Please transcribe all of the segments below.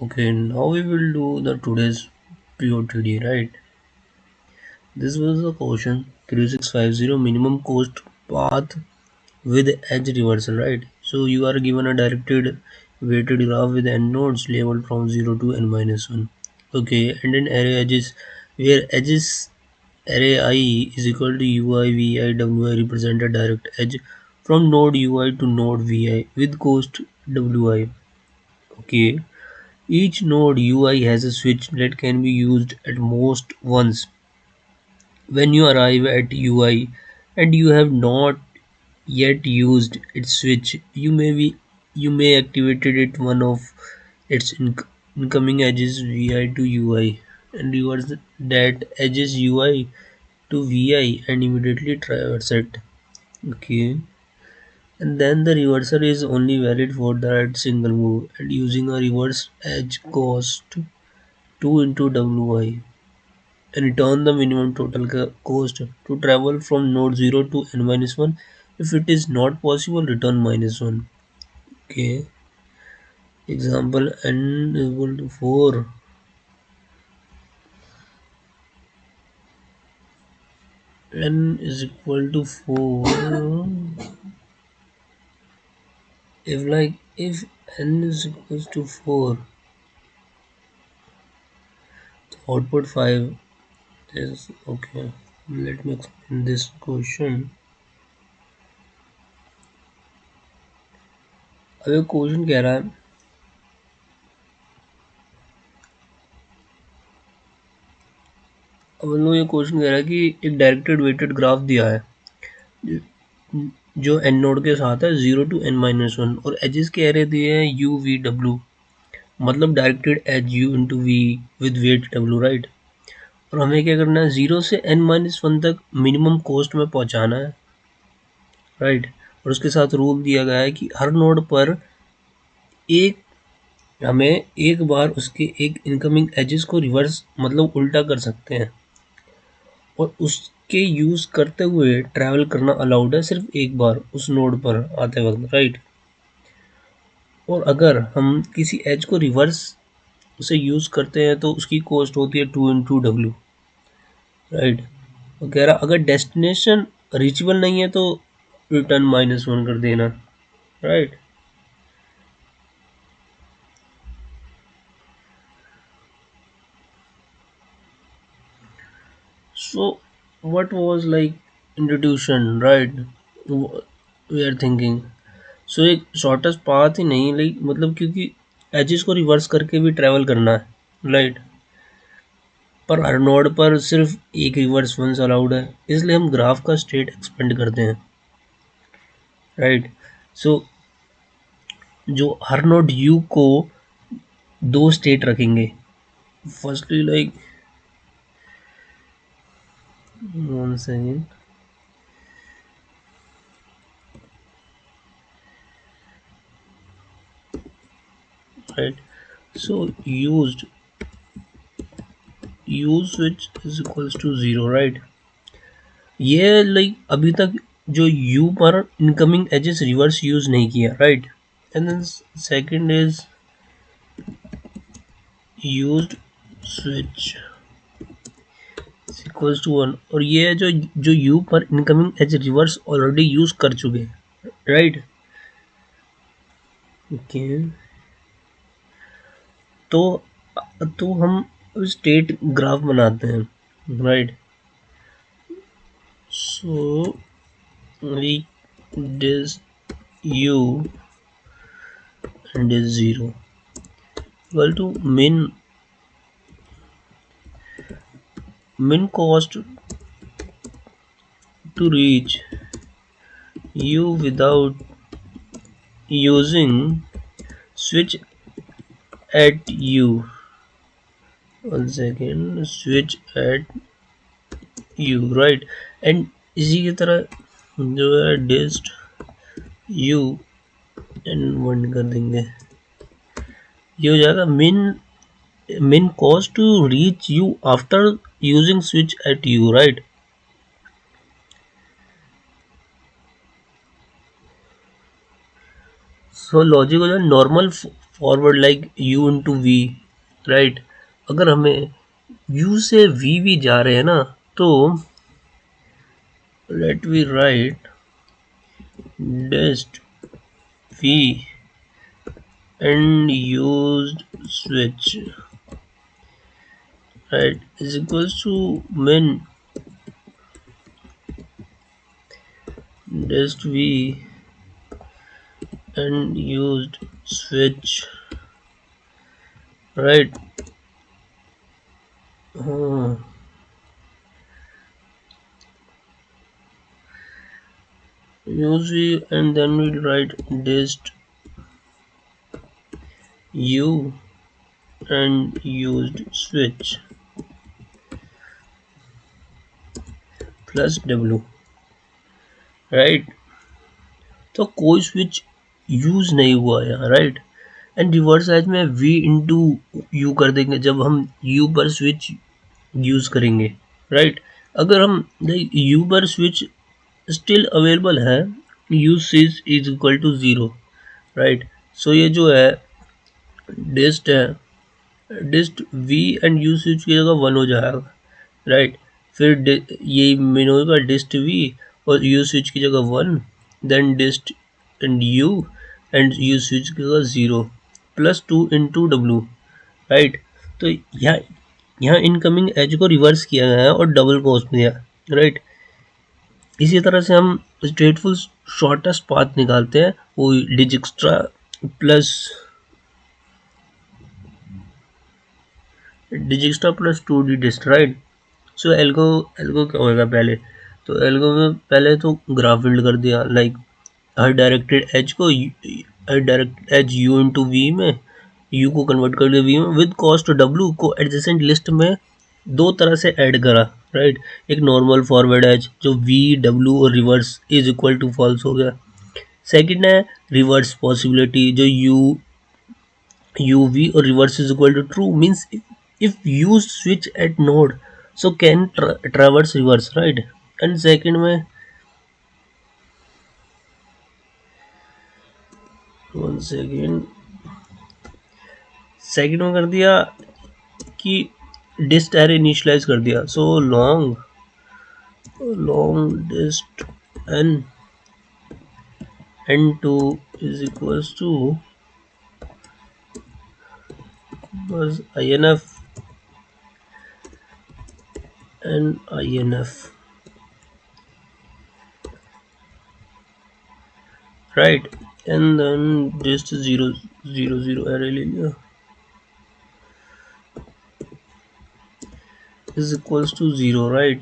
Okay, now we will do the today's POTD, right? This was the question 3650 minimum cost path with edge reversal, right? So you are given a directed weighted graph with n nodes labeled from 0 to n minus 1. Okay, and then array edges where edges array I is equal to ui, vi, wi represent a direct edge from node ui to node vi with cost wi. Okay, each node UI has a switch that can be used at most once. When you arrive at UI and you have not yet used its switch, you may activated it one of its incoming edges VI to UI and reverse that edges UI to VI and immediately traverse it. Okay. And then the reverser is only valid for that single move and using a reverse edge cost 2 into Wi and return the minimum total cost to travel from node 0 to n minus 1. If it is not possible, return minus 1. Okay. Example n is equal to 4. N is equal to 4. If n is equal to 4, the output 5 is okay. Let me explain this question. अब ये question कह रहा है अब हम लोग ये question कह रहा है कि एक डायरेक्टेड वेटेड ग्राफ दिया है जो एन नोड के साथ है 0 to n minus 1 और एजेस के एरे दिए हैं u v w मतलब directed edge u into V with weight w, right. और हमें क्या करना है 0 से n minus 1 तक मिनिमम कॉस्ट में पहुंचाना है, राइट। और उसके साथ रूल दिया गया है कि हर नोड पर एक हमें एक बार उसके एक इनकमिंग एजेस को रिवर्स मतलब उल्टा कर सकते हैं और उसके यूज करते हुए ट्रैवल करना अलाउड है सिर्फ एक बार उस नोड पर आते वक्त, राइट। और अगर हम किसी एज को रिवर्स से यूज करते हैं तो उसकी कॉस्ट होती है 2 इंटू डब्ल्यू, राइट। वो कह रहा अगर डेस्टिनेशन रीचेबल नहीं है तो रिटर्न माइनस 1 कर देना, right. So what was like introduction, right? We are thinking सो एक शॉर्टेस्ट पाथ ही नहीं लाइक मतलब क्योंकि एजेस को रिवर्स करके भी ट्रैवल करना है, राइट। पर हर नोड पर सिर्फ एक रिवर्स वंस अलाउड है इसलिए हम ग्राफ का स्टेट एक्सपेंड करते हैं, राइट। सो जो हर नोड यू को दो स्टेट रखेंगे, firstly like one second, right. So use switch is equals to 0, right. ये लाइक अभी तक जो यू पर इनकमिंग एजेस रिवर्स यूज नहीं किया, right. And then second is used switch equals to 1 और ये है जो यू पर incoming edge reverse already use कर चुके हैं, राइट। ओके, तो हम स्टेट ग्राफ बनाते हैं, right. So this u and is 0 equal to min cost to reach u without using switch at u, one second, switch at u, right। And इसी की तरह जो है dist u एंड वन कर देंगे, ये हो जाएगा min cost to reach u after using switch at u, right। So logic हो जाए normal forward like u into V, right. अगर हमें u से v जा रहे हैं ना, तो let we write dist v and used switch, right, is equals to min dist v and used switch, right. uh, Use v and then we write dist u and used switch plus w, right। तो कोई switch use नहीं हुआ यहाँ, right. And reverse as में v into you कर देंगे जब हम u पर स्विच यूज करेंगे, राइट। अगर हम u पर स्विच स्टिल अवेलेबल है, u switch is equal to 0, right. So ये जो है डिस्ट है, dist v and u switch की जगह 1 हो जाएगा, राइट। फिर ये मेन होगा डिस्ट v और u स्विच की जगह 1, देन डिस्ट एंड u स्विच की जगह 0 प्लस 2 इंटू डब्ल्यू, राइट। तो यहाँ इनकमिंग एज को रिवर्स किया गया है और डबल कॉस्ट दिया, राइट। इसी तरह से हम स्ट्रेटफुल शॉर्टेस्ट पाथ निकालते हैं, वो डिजिक्स्ट्रा प्लस 2d डिस्ट, राइट। सो एल्गो एल्गो क्या होगा पहले, तो एल्गो में पहले तो ग्राफ बिल्ड कर दिया, लाइक हर डायरेक्टेड एज को हर directed edge u into v में u को कन्वर्ट कर दिया v में विद कॉस्ट w को एडजेसेंट लिस्ट में दो तरह से ऐड करा, राइट। एक नॉर्मल फॉरवर्ड एज जो v w और reverse is equal to false हो गया। सेकंड है रिवर्स पॉसिबिलिटी जो uv और reverse is equal to true means if you switch at node so can traverse reverse, right। and second में कर दिया कि डिस्ट एरे इनिशियलाइज कर दिया, so long dist n2 is equals to was inf and inf, right। and then dist 0 0 0 array ले लिया is equals to 0, right।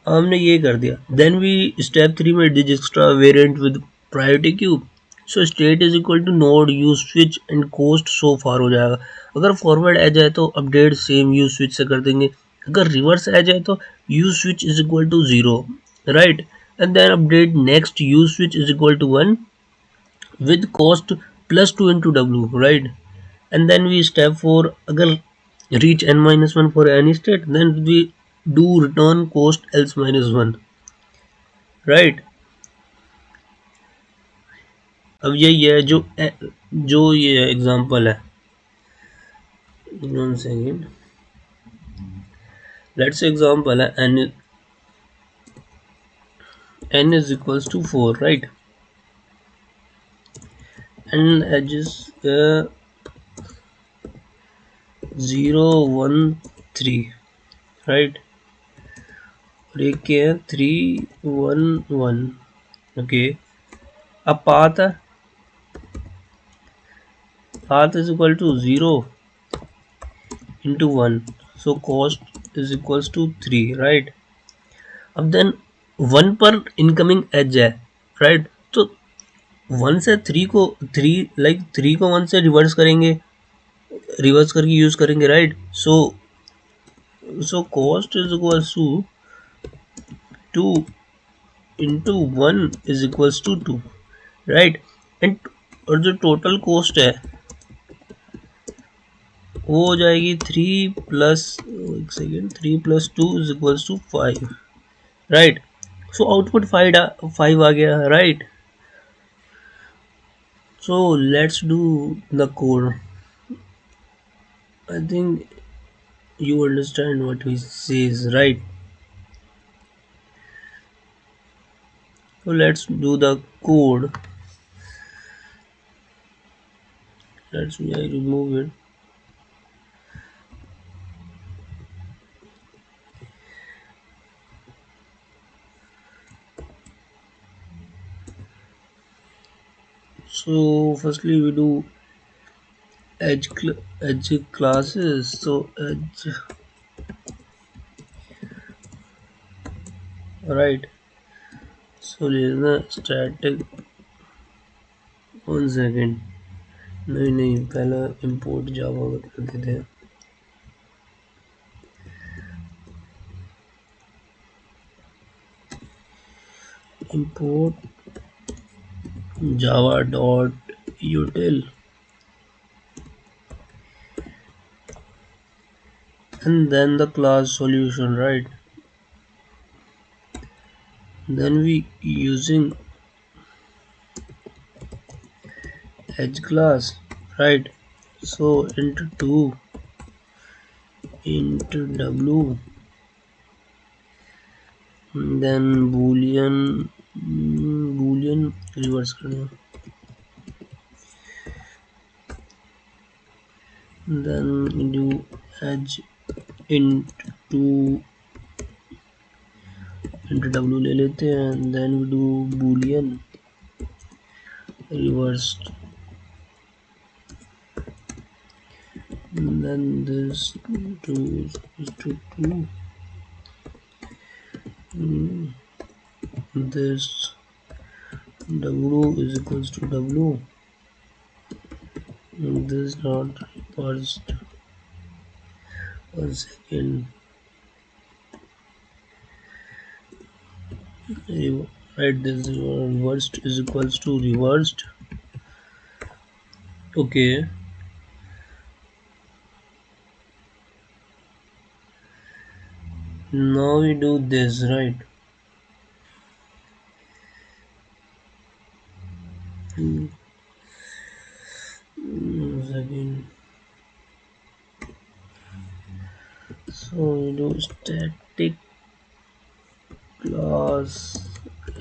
हमने ये कर दिया, देन वी स्टेप 3 में Dijkstra variant with priority queue, so state is equal to node u switch and cost so far हो जाएगा। अगर फॉरवर्ड आ जाए तो अपडेट सेम यू स्विच से कर देंगे, अगर रिवर्स आ जाए तो u switch is equal to 0, right. And then update next u switch is equal to 1 with cost plus 2 into w, right। and then we step 4 अगर reach n-1 for any state then we do return cost else -1, right। अब यही है जो ये example है, 1 second, let's say example है n is equals to 4, right। and edges 0 1 3, right। और एक क्या है 3 1 1, ओके। अब path is equal to 0 into 1, so cost is equals to 3, right। अब देन 1 पर इनकमिंग एज है, राइट। तो 1 से 3 को 3 को 1 से रिवर्स करके यूज करेंगे, right. So cost is equals to 2 into 1 is equals to 2, right. And और जो टोटल कॉस्ट है वो हो जाएगी 3 plus 2 is equals to 5, right. So output 5 आ गया, right. So let's do the code. I think you understand what he says, right? So let's do the code. Let's me I remove it. So firstly we do edge classes. So edge, right? So here's the static. One second. नहीं नहीं पहले import जावा करते थे. Import java dot util, and then the class solution, right? Then we using edge class, right? So into 2 into w, then boolean reverse करना, then do edge into 2 into w ले लेते हैं, then we do boolean reversed, then this 2 is to 2, this w is equals to w, this not reversed. One second. Right, this reversed is equals to reversed. Okay. Now we do this, right? Again. So we do static class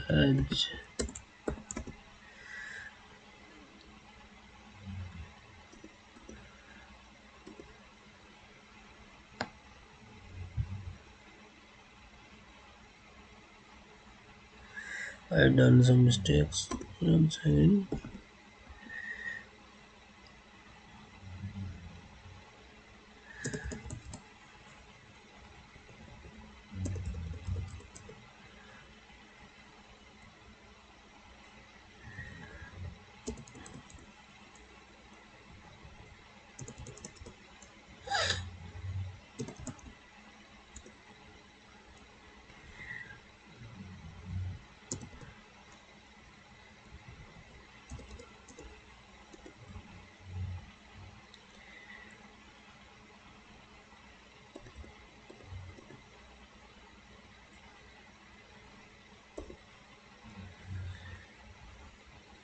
edge. I've done some mistakes. One second.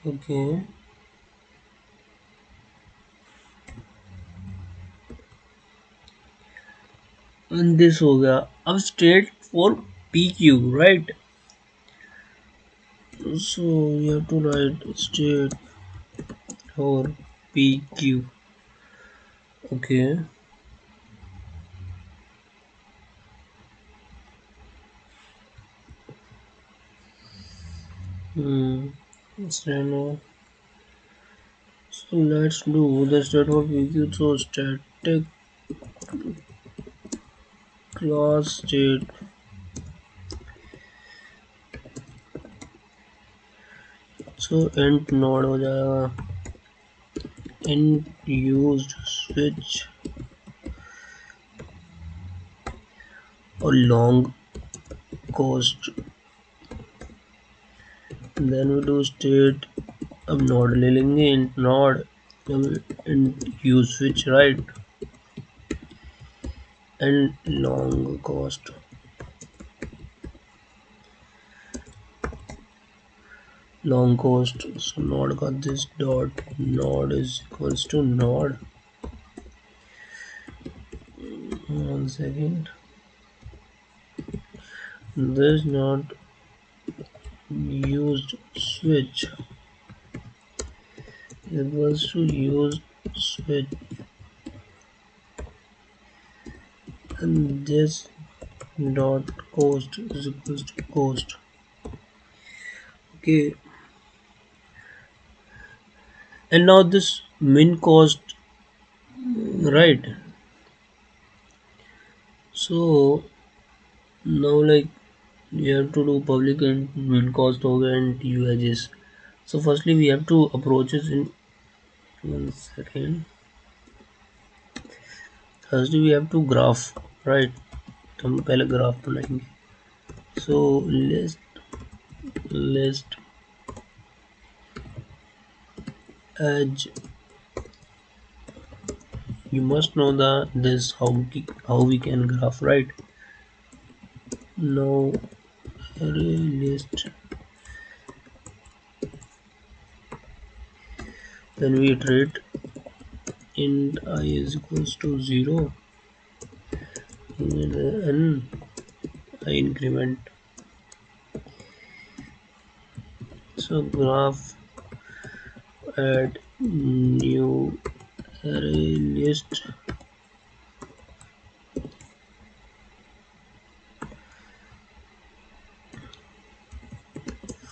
Okay. And this हो गया. अब state for PQ, right? So you have to write state for PQ. Okay. So let's do the state for PQ. So static class state. So int node हो जाएगा. Int used switch or long cost. Then we do state. अब node ले लेंगे int node. Int use switch, right? And long cost. long cost. So node got this dot node is equals to node. One second. This not used switch equals to used switch, and this dot cost is equals to cost. Okay, and now this min cost, right? So now like we have to do public and min cost over and TU edges. So firstly we have to approach it in one second. Firstly we have to graph, right? हम पहले graph बनाएंगे. So list edge. You must know the this how we can graph, right? Now array list, then we iterate int I is equals to 0 and then I increment. So graph add new array list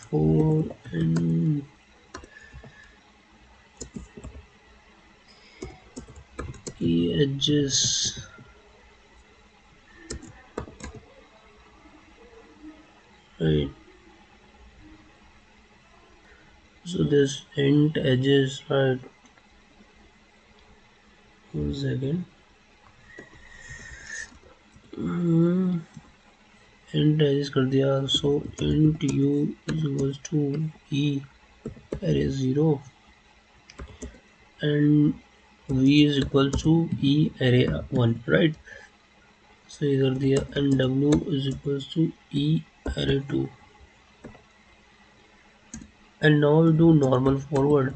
for and edges, right? So this int edges, right? One second. Hmm. int edges कर दिया. So int u is equals to e array 0 and v is equal to e array 1, right? So इधर दिया and w is equals to e array 2, and now we do normal forward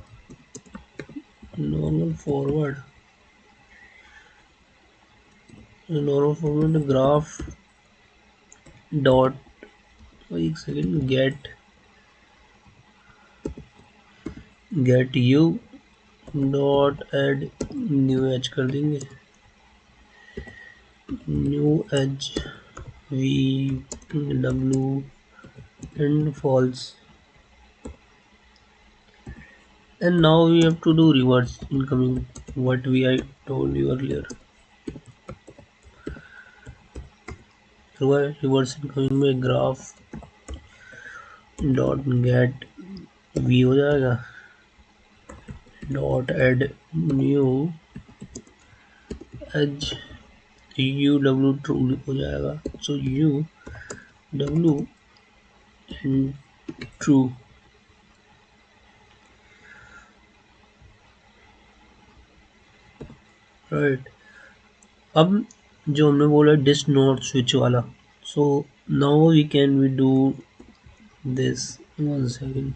graph dot, एक second, get u dot add new edge कर देंगे. new edge v w and false, and now we have to do reverse incoming, what I told you earlier. reverse incoming में graph dot get v हो जाएगा dot add new edge uw true हो जाएगा. So uw and true. Right. अब जो हमने बोला this not switch वाला, so now we can we do this. One second,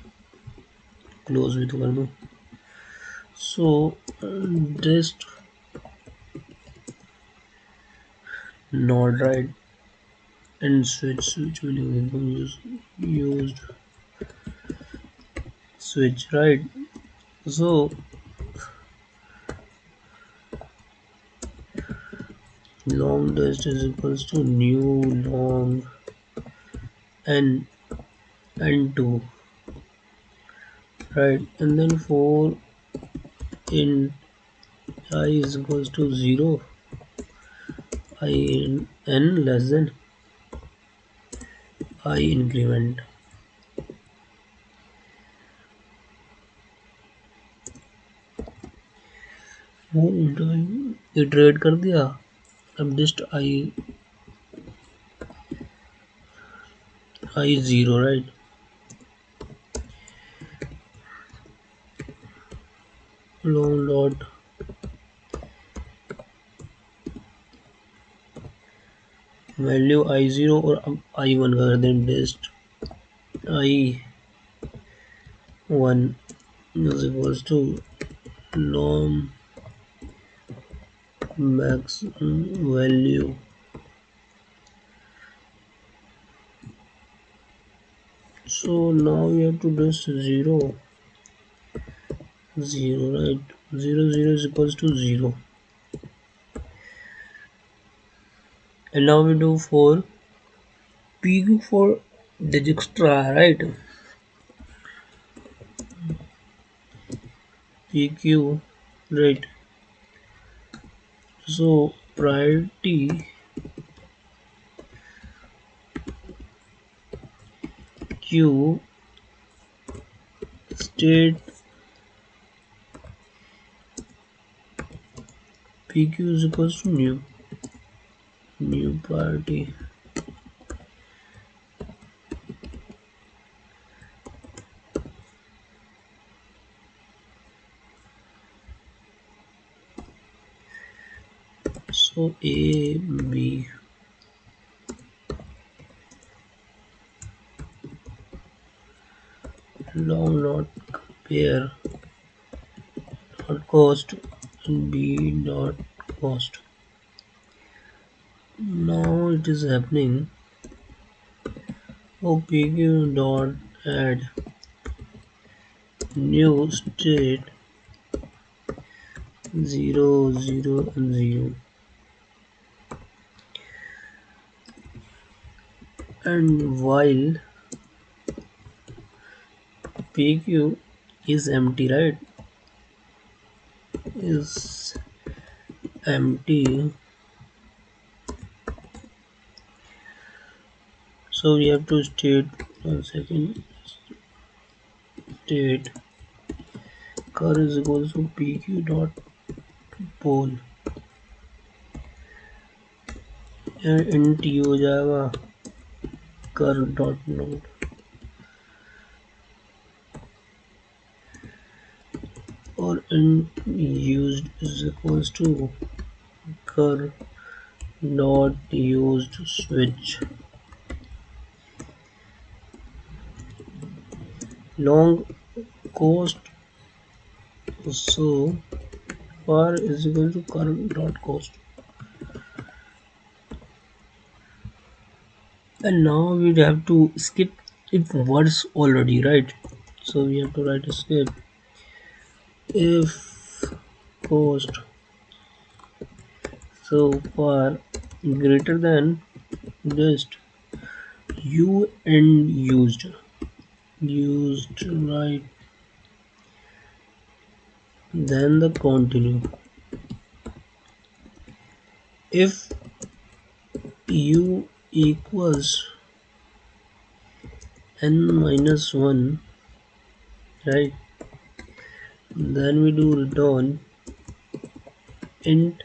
close भी तो कर दूँ. So this not, right, and switch भी लिख देता हूँ, used switch, right? So long dist is equals to new long and 2, right? And then for int I is equals to 0, I in n less than I increment. वो iterate कर दिया. अब डिस्ट I 0, right? long dot value I 0 और अब I 1 कर दें. डिस्ट I 1 is equals to norm max value. So now we have to do 0 0, right? 0 0 is equals to 0. And now we do for PQ for Djikstra, right? PQ, right? So priority Q state PQ is equals to new priority. So A B long not compare dot cost B dot cost. Now it is happening. Oh, PQ dot add new state 0 0 and 0, and while PQ is empty, right? Is empty. So we have to state 1 second state car is equals to PQ dot pole and int हो जाएगा car dot node or int used is equals to car dot used switch long cost. So far is equal to car dot cost. And now we have to skip if words already, right? So we have to write a skip if cost so far greater than list you and used, right? Then the continue if u equals n minus 1, right? Then we do return int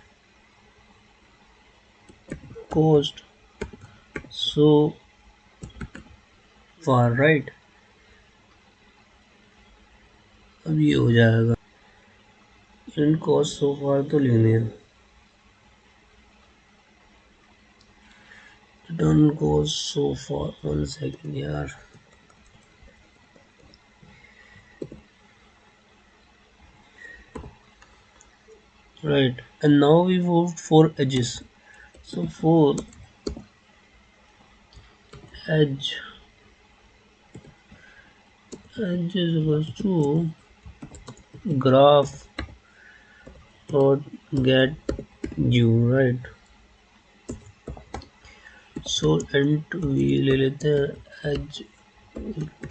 cost so far, right? अब ये हो जाएगा int cost so far तो लिखने हैं return cost so far 1 second यार right. And now we moved for edges. So for edge is equals to graph dot get you, right? So int we ले लेते हैं edge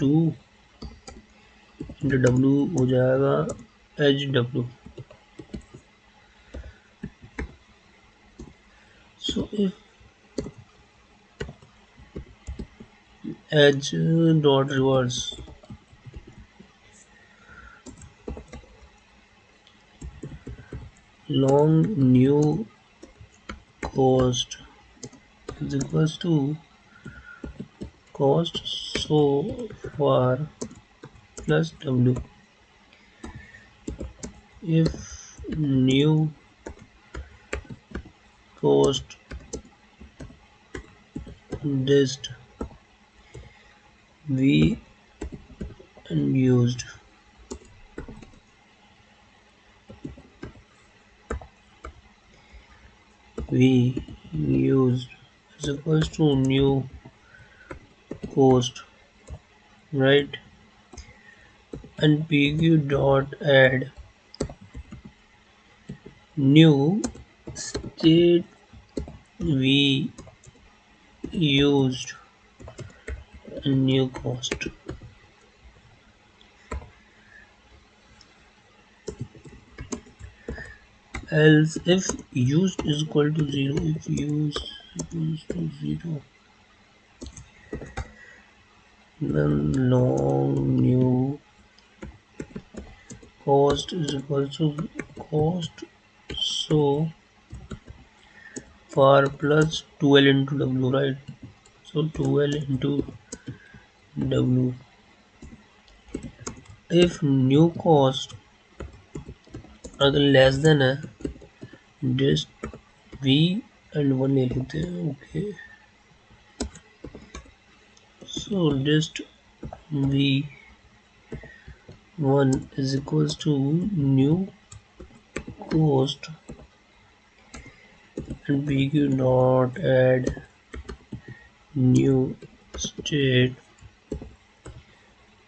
2 into w हो जाएगा edge w. So if edge dot reverse long new cost is equals to cost so far plus w. If new cost dist v and used we used is equals to new cost, right? And pq dot add new state we used a new cost. Else if used is equal to 0, if used equals to 0, then long new cost is equal to cost so far plus 2l into w, right? So 2l into w. If new cost are the less than a, just v and 1 ले लेते हैं. Okay, so just v1 is equals to new cost and pq dot add new state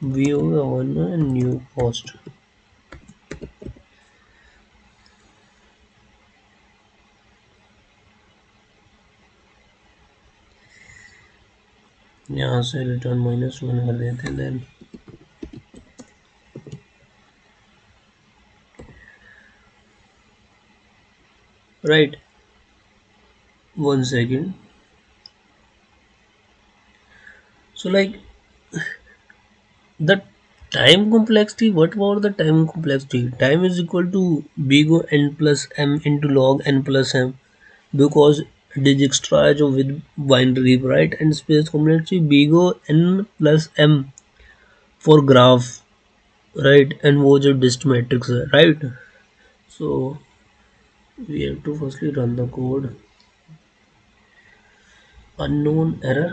v होगा 1 and new cost. यहाँ से return -1 कर देते हैं. Then right, 1 second. So like the time complexity, what about the time complexity? Time is equal to big O n plus m into log n plus m, because Djikstra है जो with binary, right? And space complexity big O n plus m for graph, right? And वो जो dist matrix है, right? So we have to firstly run the code. Unknown error.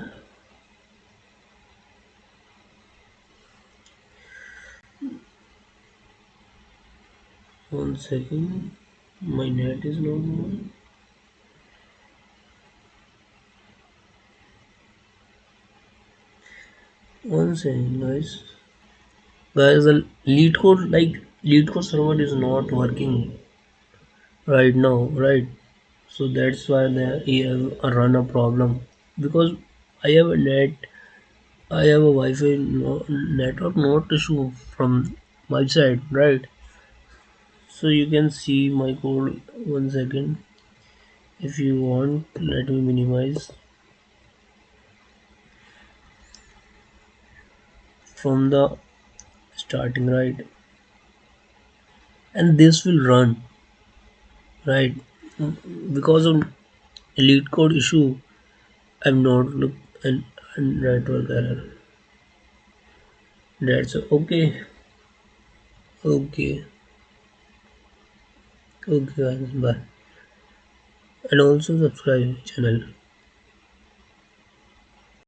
1 second, my net is not on. 1 second, guys. Guys, the Leetcode server is not working right now, right? So that's why they have a run a problem, because I have a net, I have a Wi-Fi network not issue from my side, right? So you can see my code. 1 second, if you want, let me minimize from the starting, right? And this will run, right? Because of elite code issue, I'm not look and network error. That's okay. Okay. Okay guys, bye. And also subscribe channel.